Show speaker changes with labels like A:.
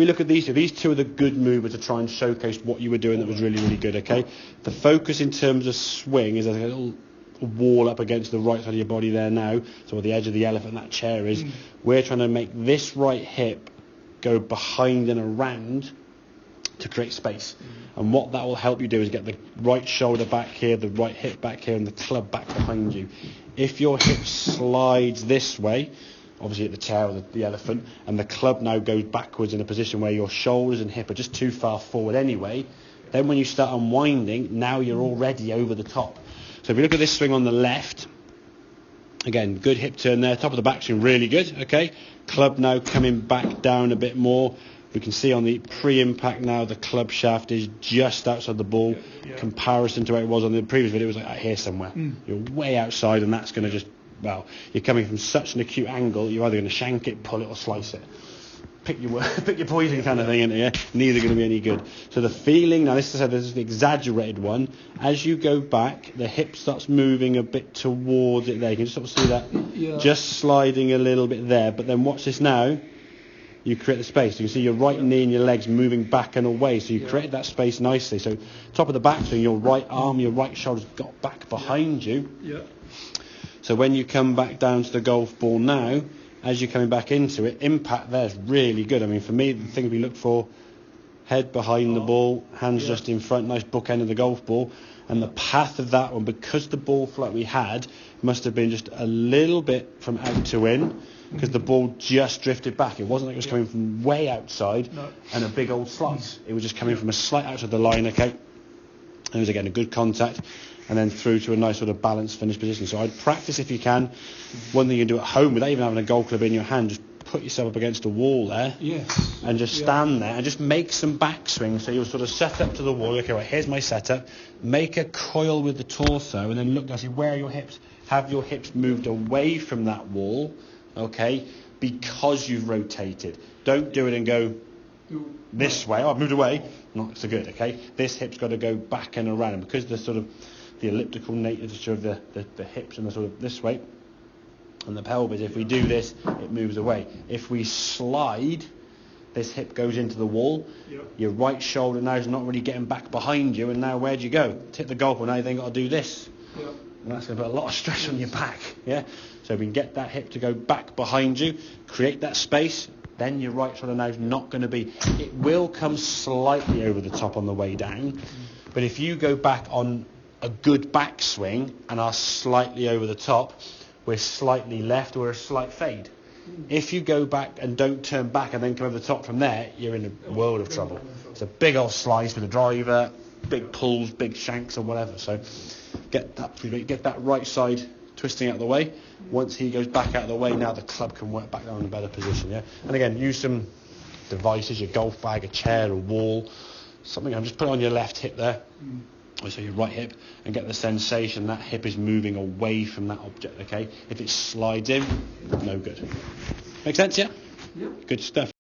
A: we look at these two are the good movements to try and showcase what you were doing that was really, really good, okay? The focus in terms of swing is a little wall up against the right side of your body there now, so where the edge of the elephant that chair is. We're trying to make this right hip go behind and around to create space. And what that will help you do is get the right shoulder back here, the right hip back here, and the club back behind you. If your hip slides this way, obviously at the tail of the elephant, and the club now goes backwards in a position where your shoulders and hip are just too far forward anyway, then when you start unwinding, now you're already over the top. So if you look at this swing on the left, again, good hip turn there, top of the back swing, really good, okay? Club now coming back down a bit more. We can see on the pre-impact now the club shaft is just outside the ball. Comparison to where it was on the previous video, it was like here somewhere. You're way outside, and that's going to just, well, you're coming from such an acute angle, you're either going to shank it, pull it, or slice it. Pick your poison kind of thing, isn't it? Yeah? Neither going to be any good. So the feeling, now this is the exaggerated one, as you go back, the hip starts moving a bit towards it there. You can just sort of see that just sliding a little bit there. But then watch this now. You create the space. You can see your right knee and your legs moving back and away. So you created that space nicely. So top of the back swing, your right arm, your right shoulder's got back behind you. So when you come back down to the golf ball now, as you're coming back into it, impact there is really good. I mean, for me, the thing we look for, head behind the ball, hands just in front, nice bookend of the golf ball. And the path of that one, because the ball flight we had must have been just a little bit from out to in, because the ball just drifted back. It wasn't like it was coming from way outside and a big old slice. It was just coming from a slight outside the line, okay? And it was, again, a good contact, and then through to a nice sort of balanced finish position. So I'd practice if you can. One thing you can do at home without even having a golf club in your hand, just put yourself up against a wall there and just stand there and just make some backswings. So you'll sort of set up to the wall. Okay, right, here's my setup. Make a coil with the torso, and then look down, see where are your hips. Have your hips moved away from that wall, okay, because you've rotated. Don't do it and go this way. Oh, I've moved away. Not so good, okay? This hip's got to go back and around. And because the sort of the elliptical nature of the hips and the sort of this way and the pelvis, if we do this, it moves away. If we slide, this hip goes into the wall. Your right shoulder now is not really getting back behind you, and now where do you go? Tip the golf ball, now you then got to do this. And that's going to put a lot of stress on your back, yeah? So we can get that hip to go back behind you, create that space, then your right shoulder now is not going to be, it will come slightly over the top on the way down, but if you go back on a good backswing and are slightly over the top, we're slightly left or a slight fade. If you go back and don't turn back and then come over the top from there, you're in a world of trouble. It's a big old slice with a driver, big pulls, big shanks or whatever. So get that right side twisting out of the way. Once he goes back out of the way, now the club can work back down in a better position. Yeah. And again, use some devices, your golf bag, a chair, a wall, something. Just put it on your left hip there. So your right hip, and get the sensation that hip is moving away from that object, okay? If it slides in, no good. Make sense, yeah? Good stuff.